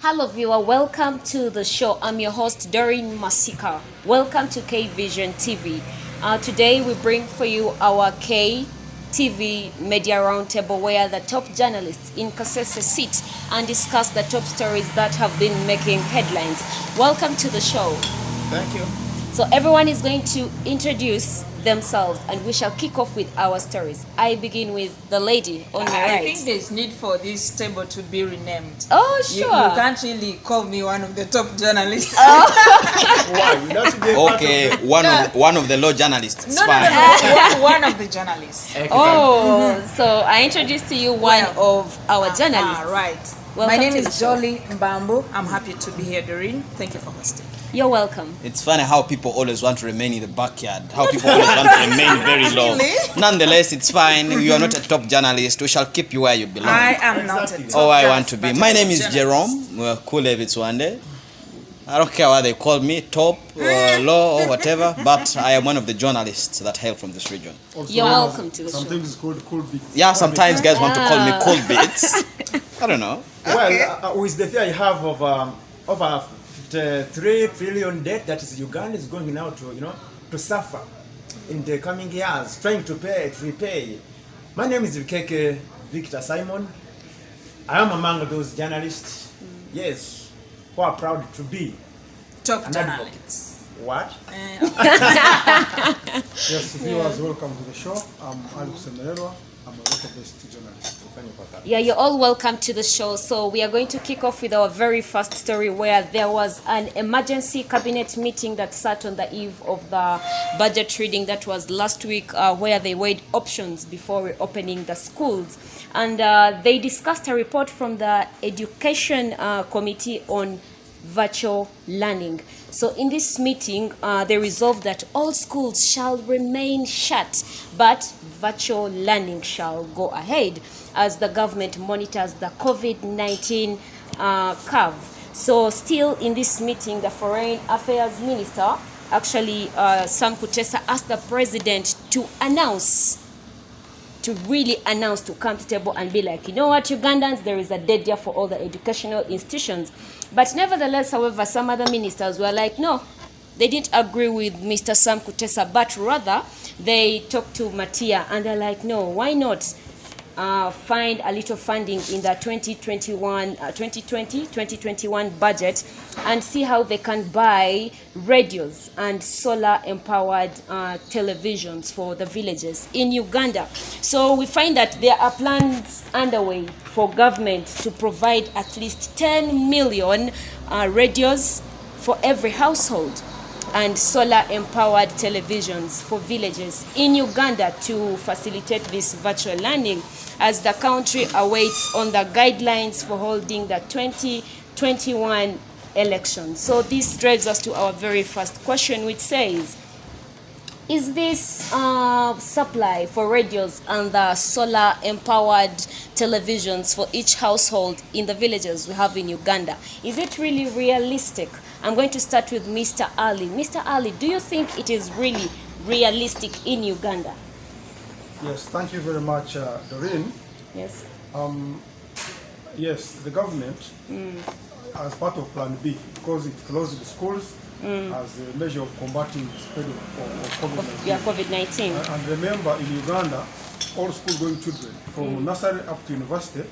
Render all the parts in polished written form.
Hello viewer, welcome to the show. I'm your host Doreen Masika. Welcome to K Vision TV. Today we bring for you our K TV Media Roundtable where the top journalists in Kasese sit and discuss the top stories that have been making headlines. Welcome to the show. Thank you. So everyone is going to introduce themselves and we shall kick off with our stories. I begin with the lady on my right. I think there's need for this table to be renamed. Oh, sure. You can't really call me one of the top journalists. Why? You not to be Okay, one of the law journalists. It's No, fine. one of the journalists. Oh, so I introduced to you one of our journalists. Right. Welcome My name to the is show. Jolly Mbambo. I'm happy to be here, Doreen. Thank you for hosting. You're welcome. It's funny how people always want to remain in the backyard. How people always want to remain very low. Really? Nonetheless, it's fine. You are not a top journalist. We shall keep you where you belong. I am not a top Oh, I journalist, want to be. but My I'm a name is journalist. Jerome. We're cool if it's one day. I don't care what they call me, top, law, or whatever, but I am one of the journalists that hail from this region. Also, You're welcome to the show. sometimes it's called cool beats. Yeah, sometimes guys want to call me cool bits. I don't know. Well, with the fear I have of over 3 trillion debt that is Uganda is going now to suffer in the coming years, trying to repay. My name is Vikeke Victor Simon. I am among those journalists, yes, who are proud to be Top an journalists. What? Yes, viewers, welcome to the show. I'm Alex Semererwa. I'm a local-based journalist. Yeah, you're all welcome to the show. So we are going to kick off with our very first story where there was an emergency cabinet meeting that sat on the eve of the budget reading that was last week where they weighed options before reopening the schools. And they discussed a report from the Education Committee on virtual learning. So in this meeting, they resolved that all schools shall remain shut, but virtual learning shall go ahead as the government monitors the COVID-19 curve. So still in this meeting, the Foreign Affairs Minister, actually Sam Kutesa, asked the president to really announce, to come to the table and be like, you know what, Ugandans, there is a dead year for all the educational institutions. But nevertheless, however, some other ministers were like, no, they didn't agree with Mr. Sam Kutesa, but rather they talked to Matia and they're like, no, why not find a little funding in the 2021 budget and see how they can buy radios and solar-empowered televisions for the villages in Uganda. So we find that there are plans underway for government to provide at least 10 million radios for every household and solar-empowered televisions for villages in Uganda to facilitate this virtual learning as the country awaits on the guidelines for holding the 2021 election. So this drives us to our very first question, which says, is this supply for radios and the solar-empowered televisions for each household in the villages we have in Uganda, is it really realistic? I'm going to start with Mr. Ali. Mr. Ali, do you think it is really realistic in Uganda? Yes, thank you very much, Doreen. Yes. Yes, the government, as part of Plan B, because it closed the schools as a measure of combating the spread of COVID-19. Yeah, COVID-19. And remember, in Uganda, all school-going children, from nursery up to university,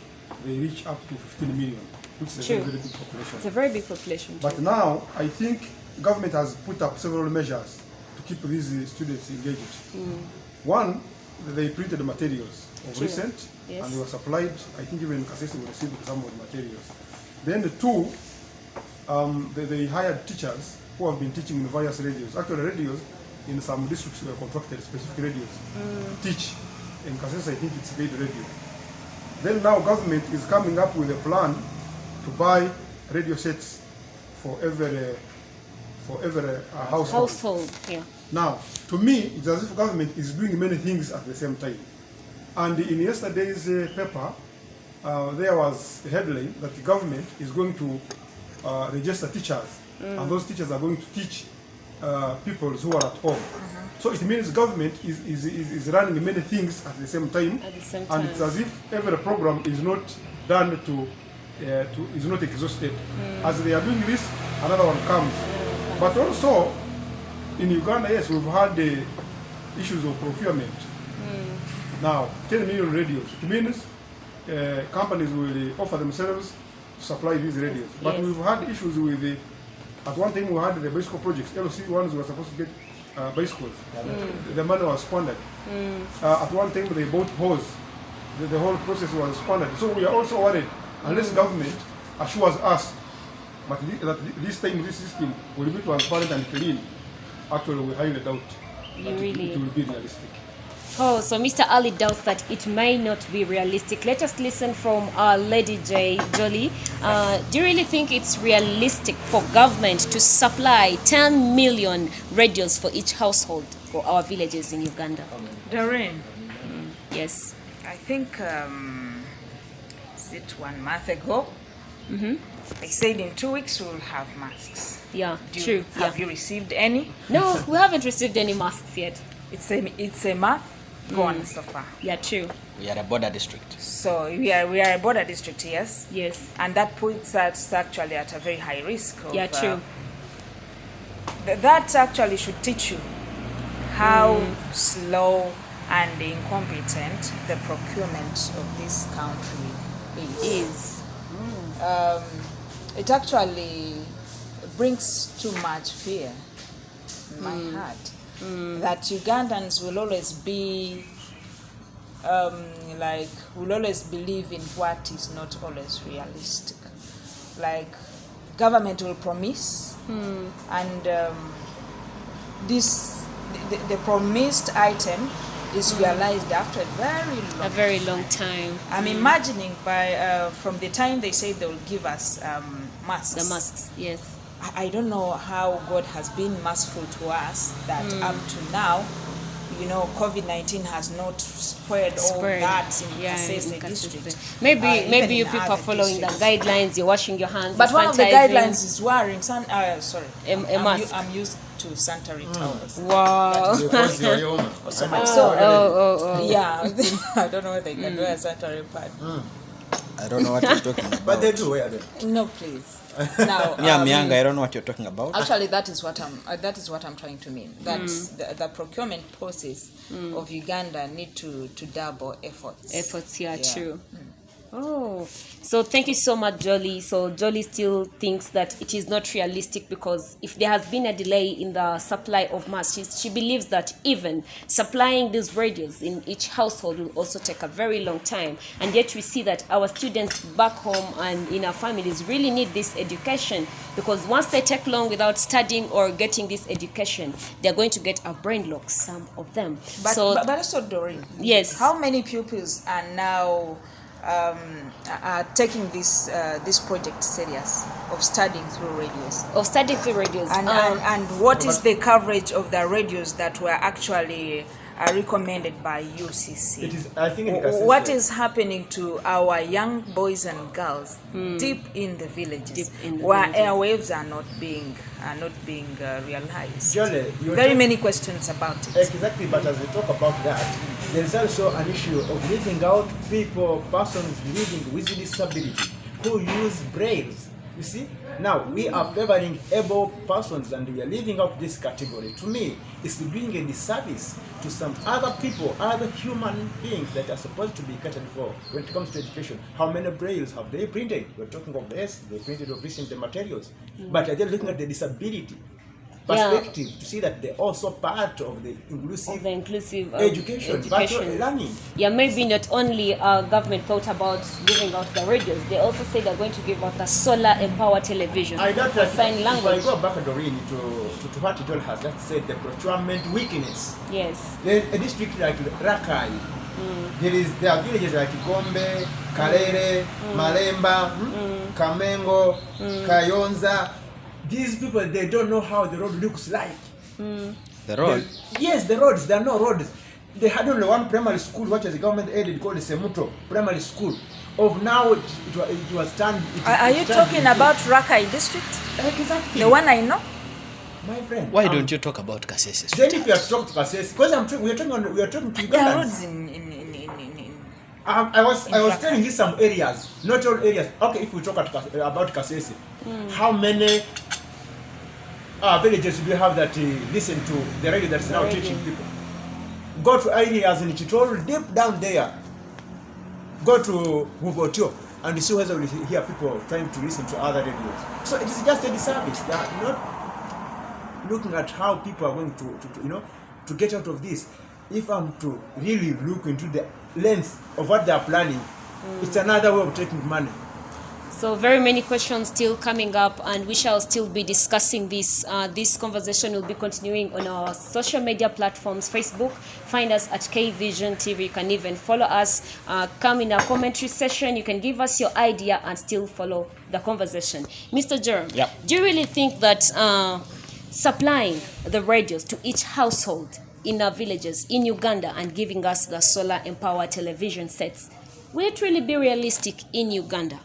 they reach up to 15 million, which is a True. very, very big population. It's a very big population. But now, I think government has put up several measures to keep these students engaged. One, they printed materials of True. recent, Yes. and they were supplied. I think even Kasese will receive some of the materials. Then the two, they hired teachers who have been teaching in various radios. Actually, radios in some districts were contracted, specific radios to teach. In Kasese, I think it's paid radio. Then now government is coming up with a plan to buy radio sets for every household. Household, yeah. Now, to me, it's as if government is doing many things at the same time. And in yesterday's paper, there was a headline that the government is going to register teachers, and those teachers are going to teach people who are at home. So it means government is running many things at the same time, At the same and it's as if every program is not done to is not exhausted. As they are doing this, another one comes. But also, in Uganda, yes, we've had the issues of procurement. Now, 10 million radios. It means companies will offer themselves to supply these radios. But Yes. we've had issues with the, at one time we had the bicycle projects. LC ones were supposed to get bicycles. The money was squandered. At one time they bought hose. The whole process was squandered. So we are also worried, unless government assures us that this time this system will be transparent and clean, actually we highly doubt that really- it will be realistic. Oh, so Mr. Ali doubts that it may not be realistic. Let us listen from Lady J. Jolie. Do you really think it's realistic for government to supply 10 million radios for each household for our villages in Uganda? Doreen, Yes. I think, is it 1 month ago? They said in 2 weeks we will have masks. Yeah, Do you- true. Have you received any? No, we haven't received any masks yet. It's a month gone so far. Yeah, true. We are a border district. So we are a border district, yes, Yes. and that puts us actually at a very high risk. Of, Yeah, true. That actually should teach you how slow and incompetent the procurement of this country is. It actually brings too much fear in my heart that Ugandans will always be will always believe in what is not always realistic. Like government will promise and the promised item is realized after A very long time. I'm imagining by from the time they say they will give us masks. The masks, yes. I don't know how God has been merciful to us that up to now, COVID-19 has not spread all that in Kasese in district. Kasese. Maybe even you in people are other following districts. the guidelines. You're washing your hands. But you're one of the sanitizing. guidelines is wearing A mask. I'm used to sanitary towels. Wow. Because you're young. Yeah, I don't know whether they can wear a sanitary pad. I don't know what you're talking about. But they do wear them. No, please. Now, Yeah, I'm young. I don't know what you're talking about. actually, that is what I'm trying to mean. That the procurement process of Uganda need to double efforts. Efforts, yeah, Yeah. true. Oh, so thank you so much, Jolie. So Jolie still thinks that it is not realistic because if there has been a delay in the supply of masks, she believes that even supplying these radios in each household will also take a very long time. And yet we see that our students back home and in our families really need this education because once they take long without studying or getting this education, they're going to get a brain lock, some of them. But also, Doreen. Yes. How many pupils are now are taking this project serious of studying through radios? And what is the coverage of the radios that were actually recommended by UCC? It is, I think, in Kasese. What is happening to our young boys and girls deep in the villages, Deep in the where villages. airwaves are not being realized? Jolie, Very many questions about it. Exactly, but as we talk about that, there is also an issue of leaving out persons living with disability who use brails. You see? Now, we are favoring able persons and we are leaving out this category. To me, it's doing a disservice to some other people, other human beings that are supposed to be catered for when it comes to education. How many brails have they printed? We're talking of this, they printed of recent materials. But are they looking at the disability perspective to see that they're also part of the inclusive education, virtual learning? Yeah, maybe not only government thought about giving out the radios, they also say they're going to give out the solar empowered television I don't for like sign if language. I go back, Doreen, to what Joel has just said, the procurement weakness. Yes. Then a district like Rakai, there are villages like Gombe, Karere, Malemba, Kamengo, Kayonza. These people, they don't know how the road looks like. The road. Yes, the roads, there are no roads. They had only one primary school, which is government aided, called Semuto Primary School. Of now, it was turned. Are you talking about Rakai district? Exactly. The one I know? My friend. Why don't you talk about Kasese? Then if you are talking to Kasese, because we are talking to There are Ugandans. roads in I was telling you some areas, not all areas. Okay, if we talk about Kasese, how many villages do you have that listen to the radio that's now teaching people? Go to areas in Chitoro, deep down there. Go to Mubotio and see whether you hear people trying to listen to other radios. So it is just a disservice. They are not looking at how people are going to get out of this. If I'm to really look into the lens of what they are planning, it's another way of taking money. So very many questions still coming up, and we shall still be discussing this. This conversation will be continuing on our social media platforms. Facebook, find us at K-Vision TV. You can even follow us. Come in our commentary session. You can give us your idea and still follow the conversation. Mr. Jerome, do you really think that supplying the radios to each household in our villages in Uganda and giving us the solar-empowered television sets, will it really be realistic in Uganda?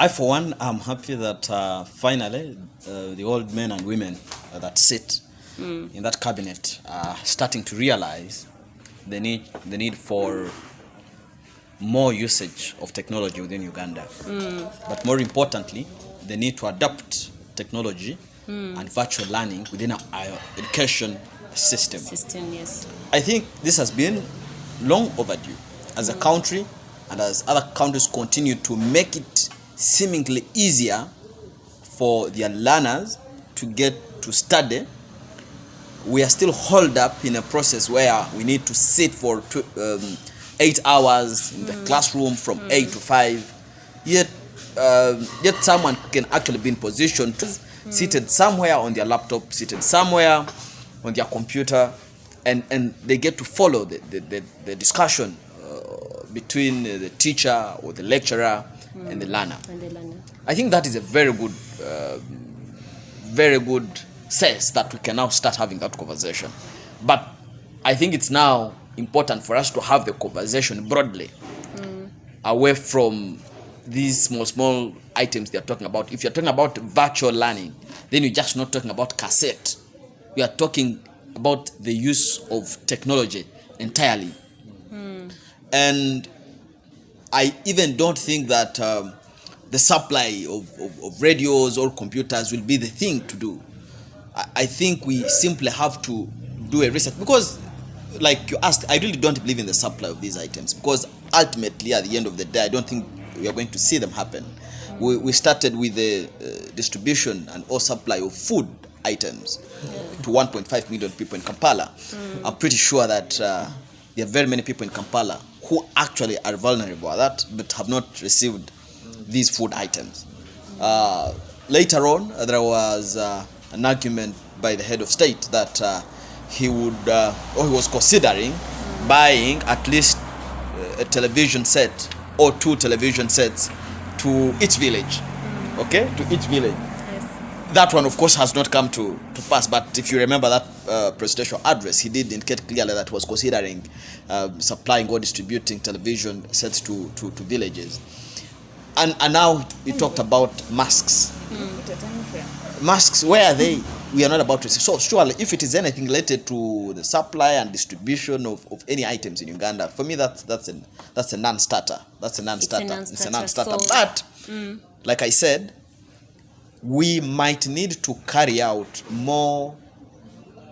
I, for one, am happy that finally the old men and women that sit in that cabinet are starting to realize the need for more usage of technology within Uganda. But more importantly, the need to adopt technology and virtual learning within our education system. Yes. I think this has been long overdue as a country, and as other countries continue to make it seemingly easier for their learners to get to study, we are still holed up in a process where we need to sit for 8 hours in the classroom from 8 to 5. Yet someone can actually be in position to seated somewhere on their laptop, seated somewhere on their computer, and they get to follow the discussion between the teacher or the lecturer and the learner. I think that is a very good sense that we can now start having that conversation. But I think it's now important for us to have the conversation broadly, away from these small items they're talking about. If you're talking about virtual learning, then you're just not talking about cassette. We are talking about the use of technology entirely. And I even don't think that the supply of radios or computers will be the thing to do. I think we simply have to do a research, because like you asked, I really don't believe in the supply of these items, because ultimately at the end of the day I don't think we are going to see them happen. We started with the distribution and or supply of food items to 1.5 million people in Kampala. I'm pretty sure that there are very many people in Kampala who actually are vulnerable at that, but have not received these food items. Later on, there was an argument by the head of state that he was considering buying at least a television set or 2 television sets to each village. Okay, to each village. That one, of course, has not come to pass. But if you remember that presidential address, he did indicate clearly that he was considering supplying or distributing television sets to villages. And now he talked about masks. Masks, where are they? We are not about to see. So surely, if it is anything related to the supply and distribution of any items in Uganda, for me that's a non-starter. It's a non-starter. But like I said, we might need to carry out more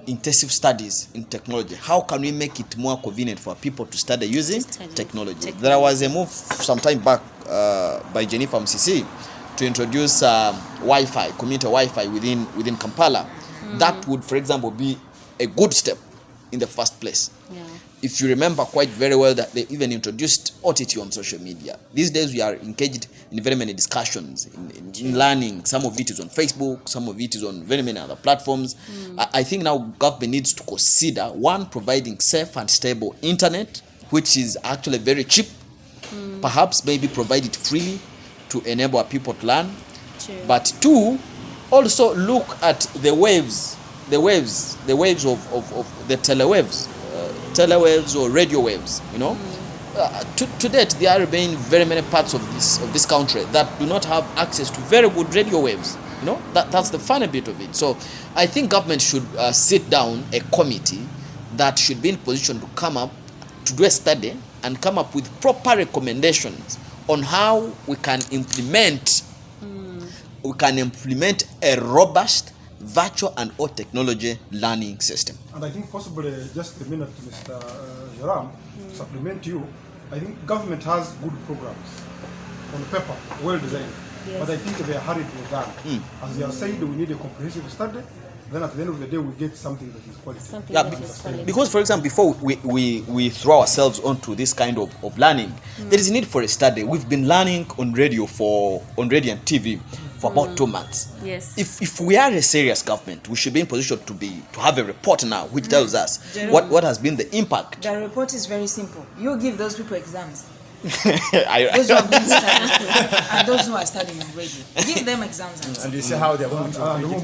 intensive studies in technology. How can we make it more convenient for people to study using technology? There was a move some time back by Jennifer MCC to introduce Wi-Fi, community Wi-Fi within Kampala. That would, for example, be a good step in the first place. If you remember quite very well that they even introduced OTT on social media. These days we are engaged in very many discussions, in learning. Some of it is on Facebook, some of it is on very many other platforms. I think now government needs to consider, one, providing safe and stable internet, which is actually very cheap. Perhaps maybe provide it freely to enable people to learn. But 2, also look at the waves of the telewaves or radio waves. To date there remain very many parts of this country that do not have access to very good radio waves. That's the funny bit of it. So I think government should sit down a committee that should be in position to come up to do a study and come up with proper recommendations on how we can implement a robust virtual and or technology learning system. And I think possibly, just a minute, Mr. Joram, to supplement you, I think government has good programs on paper, well designed, but I think they are hurried with that. As you have said, we need a comprehensive study, then at the end of the day we get something that is quality. Because for example, before we throw ourselves onto this kind of learning, there is a need for a study. We've been learning on radio and TV for about 2 months. Yes. If we are a serious government, we should be in position to have a report now which tells us what has been the impact. The report is very simple. You give those people exams. Those who have been studying and those who are studying already. Give them exams and you see how they're going to who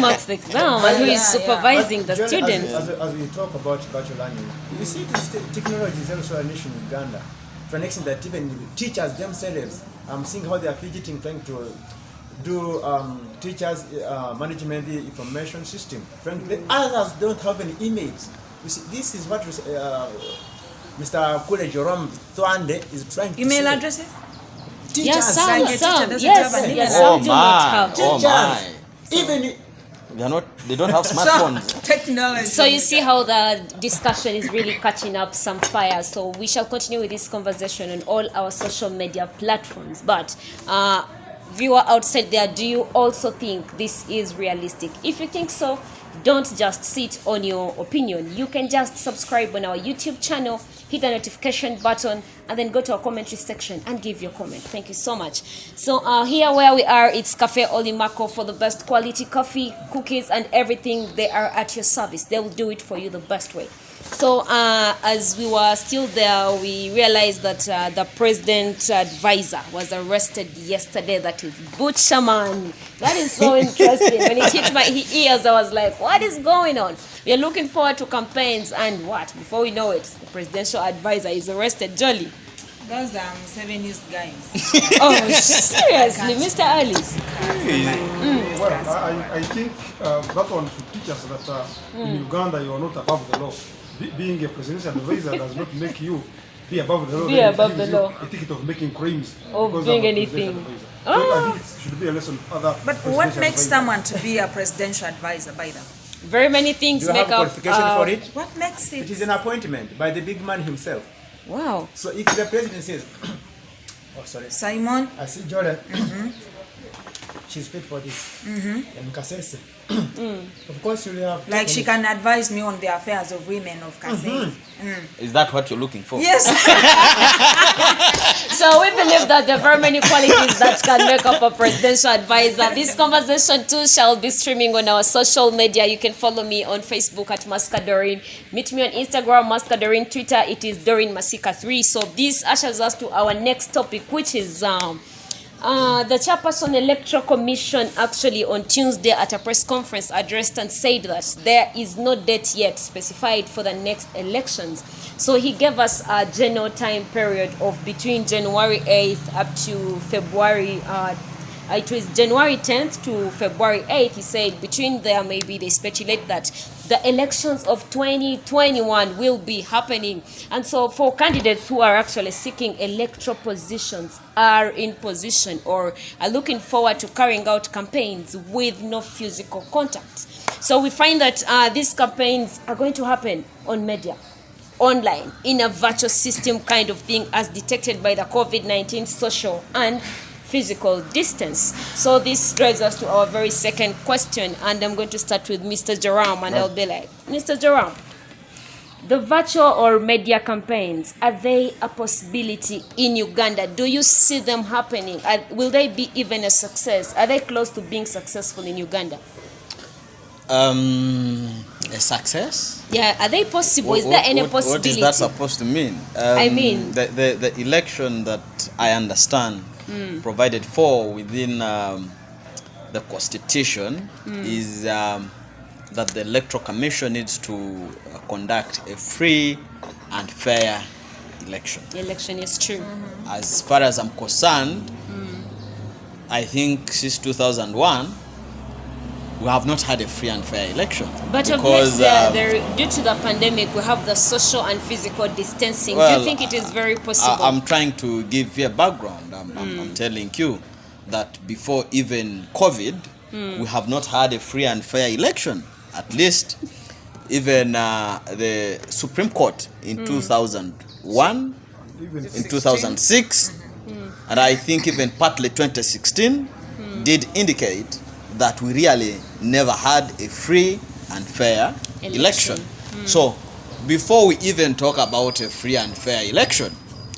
marks the exam and who is supervising the students. As we talk about virtual learning, you see technology is also an issue in Uganda. For an extent that even teachers themselves, I'm seeing how they are fidgeting trying to do teachers management information system. Frankly, others don't have any emails. You see, this is what Mr. Kule Joram Thwande is trying to email say. addresses? Teachers. Yes, some Yes. some do not have. Oh my. Even They don't have smartphones. Technology. So you see how the discussion is really catching up some fire. So we shall continue with this conversation on all our social media platforms. But viewer outside there, do you also think this is realistic? If you think so, don't just sit on your opinion. You can just subscribe on our YouTube channel, hit the notification button, and then go to our commentary section and give your comment. Thank you so much. So here where we are, it's Cafe Olimako for the best quality coffee, cookies, and everything. They are at your service. They will do it for you the best way. So as we were still there, we realized that the president advisor was arrested yesterday. That is Butcherman. That is so interesting. When it hit my ears, I was like, what is going on? We are looking forward to campaigns, and what? Before we know it, the presidential advisor is arrested. Jolly. Those 7 years guys. Oh, seriously, Mr. Alice. Well, I think that one should teach us that in Uganda you are not above the law. Being a presidential advisor does not make you be above the law. Be above the law. A ticket of making crimes. Of doing anything. So I think it should be a lesson for other. But what makes someone to be a presidential advisor by them? Very many things do you make have up. qualification for it? What makes it? It is an appointment by the big man himself. Wow. So if the president says, oh sorry, Simon? I see Jordan, she's fit for this. And Kasese. Of course you have. Like she can advise me on the affairs of women of Kasese. Is that what you're looking for? Yes. So we believe that there are very many qualities that can make up a presidential advisor. This conversation too shall be streaming on our social media. You can follow me on Facebook at Mascadorin. Meet me on Instagram, Mascadorin. Twitter, it is Doreen Masika 3. So this ushers us to our next topic, which is the chairperson Electoral Commission actually on Tuesday at a press conference addressed and said that there is no date yet specified for the next elections. So he gave us a general time period of between January 8th up to February. It was January 10th to February 8th. He said between there maybe they speculate that the elections of 2021 will be happening. And so for candidates who are actually seeking electoral positions are in position or are looking forward to carrying out campaigns with no physical contact. So we find that these campaigns are going to happen on media, online, in a virtual system kind of thing as detected by the COVID-19 social and physical distance. So this drives us to our very second question, and I'm going to start with Mr. Joram, and I'll be like, Mr. Joram, the virtual or media campaigns, are they a possibility in Uganda? Do you see them happening? Will they be even a success? Are they close to being successful in Uganda? A success? Yeah, are they possible? Is there any possibility? What is that supposed to mean? I mean, the election that I understand provided for within the constitution is that the Electoral Commission needs to conduct a free and fair election. The election is true. As far as I'm concerned, I think since 2001, we have not had a free and fair election. But because, due to the pandemic, we have the social and physical distancing. Well, do you think it is very possible? I'm trying to give you a background. I'm telling you that before even COVID, we have not had a free and fair election. At least even the Supreme Court in 2001, in 2006, and I think even partly 2016 did indicate that we really never had a free and fair election. So before we even talk about a free and fair election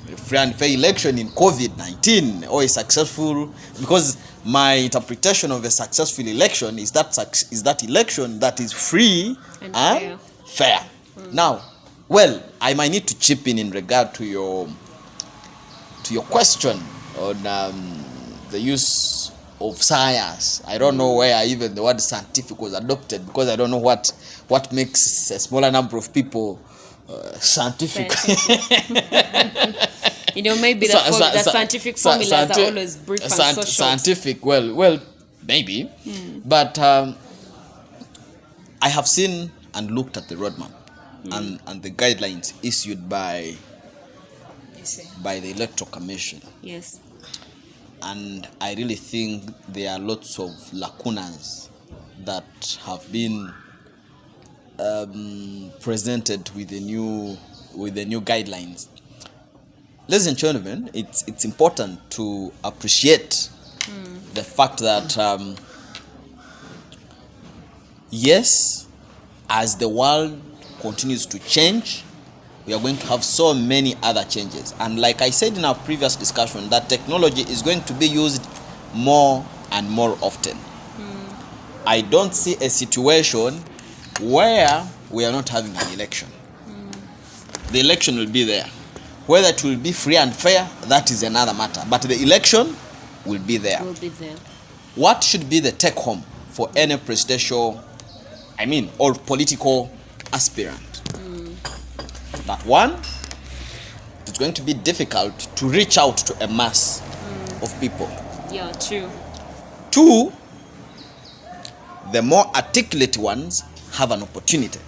in COVID-19 or a successful, because my interpretation of a successful election is that election that is free and fair. Now, well, I might need to chip in regard to your question on the use of science. I don't know where even the word scientific was adopted, because I don't know what makes a smaller number of people scientific. Maybe the scientific formulas are always brief and so short. Scientific, well, maybe. But I have seen and looked at the roadmap and the guidelines issued by the Electoral Commission. Yes. And I really think there are lots of lacunas that have been presented with the new guidelines. Ladies and gentlemen, it's important to appreciate the fact that yes, as the world continues to change, we are going to have so many other changes. And like I said in our previous discussion, that technology is going to be used more and more often. I don't see a situation where we are not having an election. The election will be there. Whether it will be free and fair, that is another matter. But the election will be there. What should be the take home for any presidential, or political aspirant? That one, it's going to be difficult to reach out to a mass of people. Yeah, true. Two, the more articulate ones have an opportunity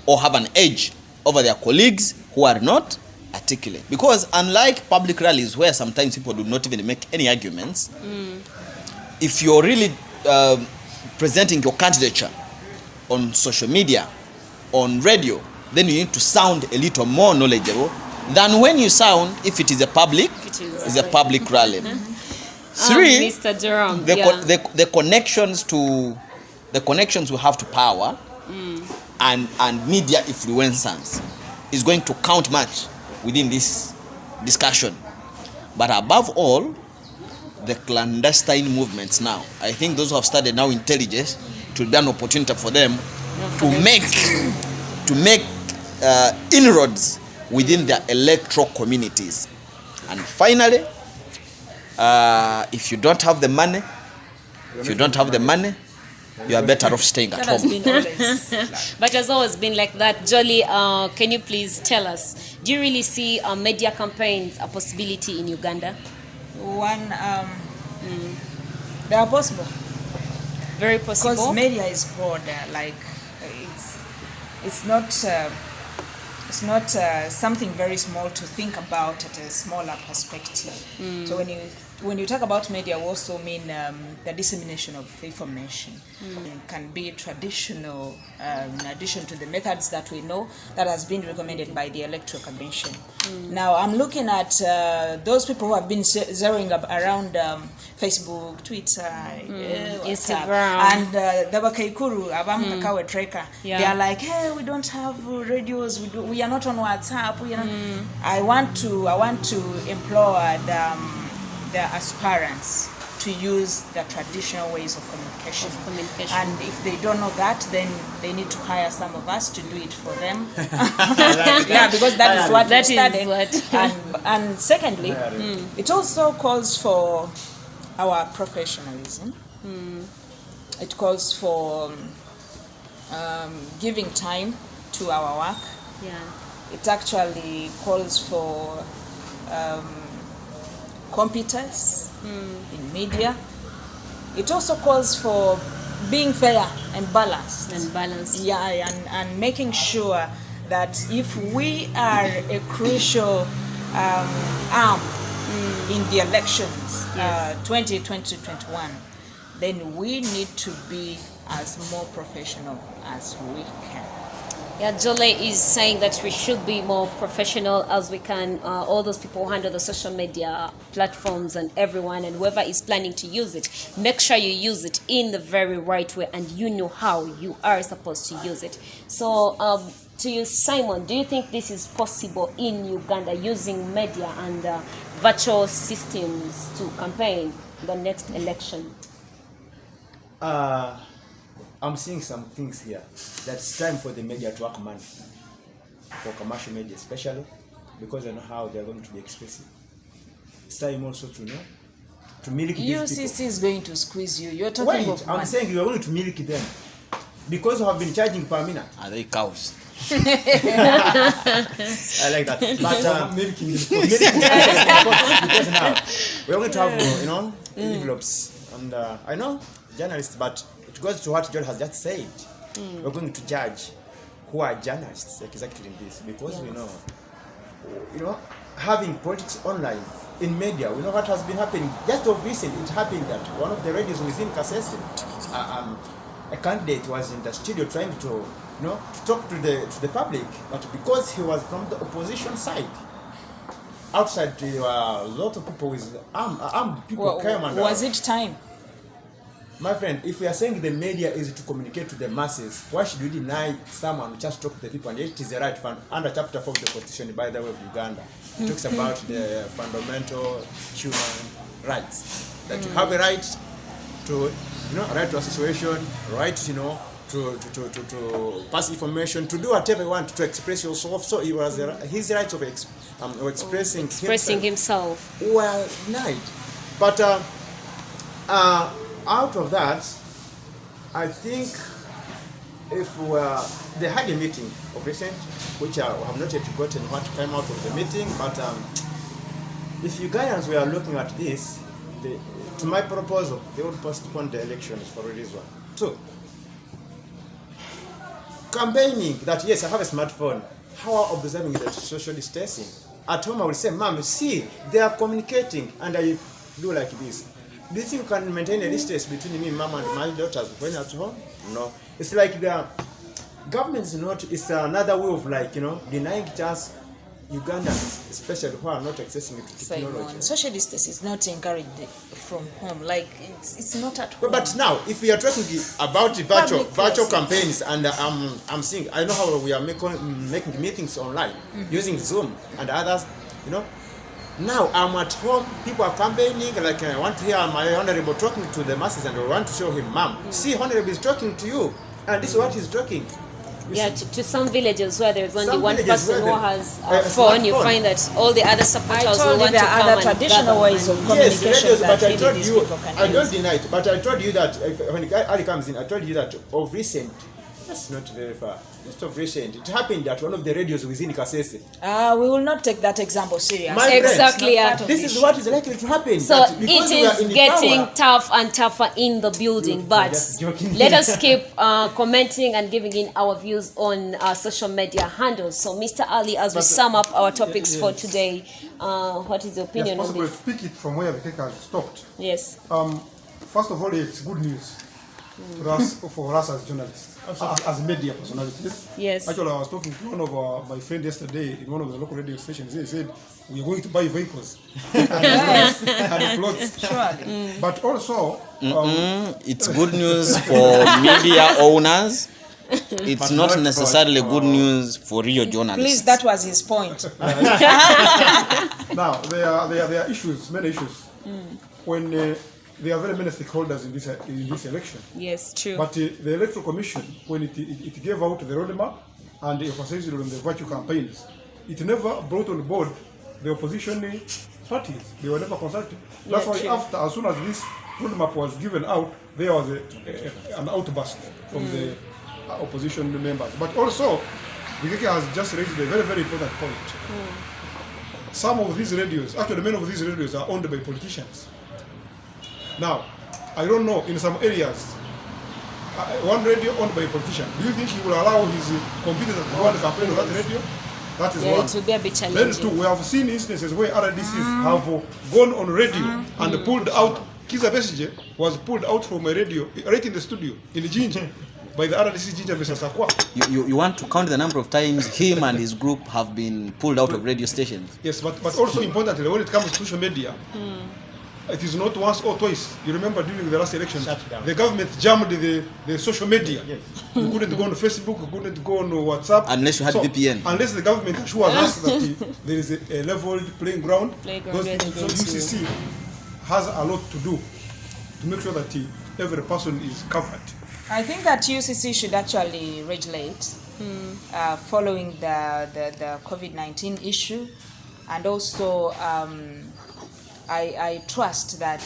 or have an edge over their colleagues who are not articulate. Because unlike public rallies where sometimes people do not even make any arguments, if you're really presenting your candidature on social media, on radio, then you need to sound a little more knowledgeable than when you sound if it is a public rally. Three, Mr. Jerome, the connections we have to power and media influencers is going to count much within this discussion. But above all, the clandestine movements now. I think those who have studied now intelligence, it will be an opportunity for them to make inroads within their electoral communities. And finally, if you don't have the money, you are better off staying at home. But has always been like that. Jolly, can you please tell us, do you really see media campaigns a possibility in Uganda? They are possible. Very possible. Because media is broad. It's not something very small to think about at a smaller perspective. So when you talk about media, we also mean the dissemination of information. It can be traditional, in addition to the methods that we know that has been recommended by the Electoral Commission. Now I'm looking at those people who have been zeroing up around Facebook, Twitter, Instagram, and the Bakaikuru, Abamkakawe Treka. They are like, hey, we don't have radios. We are not on WhatsApp. I want to implore the aspirants to use the traditional ways of communication. And if they don't know that, then they need to hire some of us to do it for them. Because that is what they studied. And secondly, it also calls for our professionalism. It calls for giving time to our work. It actually calls for competence in media. It also calls for being fair and balanced. Yeah, and making sure that if we are a crucial arm in the elections, Yes. 2021, then we need to be as more professional as we can. Yeah, Jole is saying that we should be more professional as we can. All those people who handle the social media platforms and everyone and whoever is planning to use it, make sure you use it in the very right way and you know how you are supposed to use it. So, to you, Simon, do you think this is possible in Uganda using media and virtual systems to campaign the next election? I'm seeing some things here. That's time for the media to work money, for commercial media especially, because I know how they are going to be expensive. It's time also to know, to milk these people. UCC is going to squeeze you. You're talking of money. I'm saying you are going to milk them, because you have been charging per minute. Are they cows? I like that. But Milking is because now we're going to have envelopes, and I know journalists, but it goes to what John has just said. We're going to judge who are journalists exactly in this, because we know, having politics online in media, we know what has been happening. Just of recent, it happened that one of the radios within Kasese, a candidate was in the studio trying to talk to the public, but because he was from the opposition side, outside there were a lot of people with armed people came and was it time? My friend, if we are saying the media is to communicate to the masses, why should we deny someone who just talk to the people? And it is the right fund under Chapter 4 of the Constitution, by the way, of Uganda. It talks about the fundamental human rights. That you have a right to, right to association, right, to pass information, to do whatever you want, to express yourself. So it was his right of expressing himself. Well, denied. But out of that, I think if they had a meeting of recent, which I have not yet gotten what came out of the meeting, but if Ugandans were looking at this, to my proposal, they would postpone the elections for this one. Two, campaigning that, yes, I have a smartphone. How are observing the social distancing? At home, I will say, Mom, see, they are communicating, and I do like this. Do you think you can maintain a distance between me, Mom, and my daughters when at home? No. It's like the government is not, it's another way of denying just Ugandans, especially who are not accessing to technology. Social distance is not encouraged from home. Like it's not at home. But now, if we are talking about virtual campaigns, and I'm seeing, I know how we are making meetings online using Zoom and others, Now I'm at home, people are campaigning, like I want to hear my honorable talking to the masses, and I want to show him, Mom, see, honorable is talking to you, and this is what he's talking. To some villages where there's only one person who has a phone, you find that all the other supporters will want to come and gather. Traditional ways of communication. Yes, but I told you, I don't deny it, but I told you that when Ali comes in, I told you that of recent, that's not very far. Just of recent, it happened that one of the radios within Kasese. We will not take that example seriously. Exactly. This is what is likely to happen. So it is getting tough and tougher in the building, but let us keep commenting and giving in our views on social media handles. So, Mr. Ali, as we sum up our topics for today, what is your opinion on this? Speak it from where the cake has stopped. Yes. First of all, it's good news for us as journalists. As media personalities. Yes. Actually, I was talking to one of my friends yesterday in one of the local radio stations. He said, we are going to buy vehicles and clothes. Surely. But also... it's good news for media owners. It's not necessarily good news for real journalists. Please, that was his point. Now, there are issues, many issues. When... there are very many stakeholders in this election. Yes, true. But the Electoral Commission, when it gave out the roadmap and emphasized on the virtual campaigns, it never brought on board the opposition parties. They were never consulted. That's why as soon as this roadmap was given out, there was an outburst from the opposition members. But also, Bigeke has just raised a very, very important point. Some of these radios, actually many of these radios are owned by politicians. Now, I don't know, in some areas, one radio owned by a politician. Do you think he will allow his competitors to go and campaign on that radio? That is one. It will be a bit Then challenging. two, we have seen instances where RDCs have gone on radio and pulled out. Kiza Besige was pulled out from a radio right in the studio in Jinja by the RDC Jinja Besasakwa. You want to count the number of times him and his group have been pulled out of radio stations? Yes, but also importantly, when it comes to social media, it is not once or twice. You remember during the last election, the government jammed the social media. Yes. You couldn't go on Facebook, you couldn't go on WhatsApp. Unless you had VPN. Unless the government assures us that there is a leveled playing ground. Playground, So UCC has a lot to do to make sure that every person is covered. I think that UCC should actually regulate following the COVID-19 issue, and also I trust that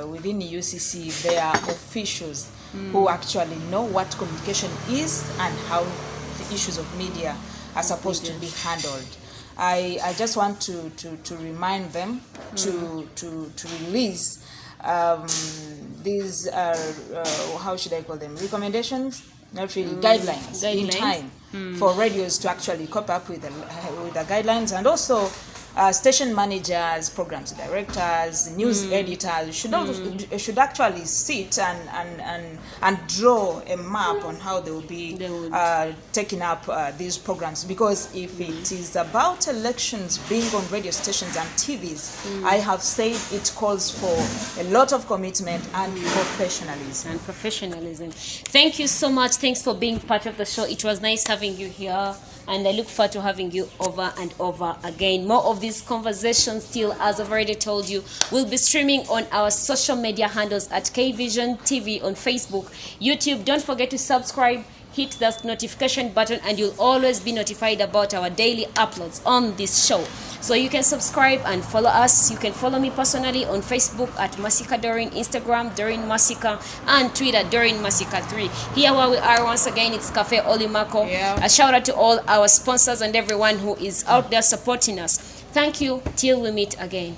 within UCC there are officials who actually know what communication is and how the issues of media are supposed to be handled. I just want to remind them to release these how should I call them, recommendations, not really guidelines in time for radios to actually cope up with the guidelines, and also station managers, programs directors, news editors should actually sit and draw a map on how they will be taking up these programs, because if it is about elections being on radio stations and TVs, I have said it calls for a lot of commitment and professionalism. Thank you so much. Thanks for being part of the show. It was nice having you here, and I look forward to having you over and over again. More of these conversations still, as I've already told you, will be streaming on our social media handles at KVision TV on Facebook, YouTube. Don't forget to subscribe, hit the notification button, and you'll always be notified about our daily uploads on this show. So you can subscribe and follow us. You can follow me personally on Facebook at Masika Doreen, Instagram Doreen Masika, and Twitter Doreen Masika 3. Here where we are once again, it's Cafe Olimako. A shout out to all our sponsors and everyone who is out there supporting us. Thank you. Till we meet again.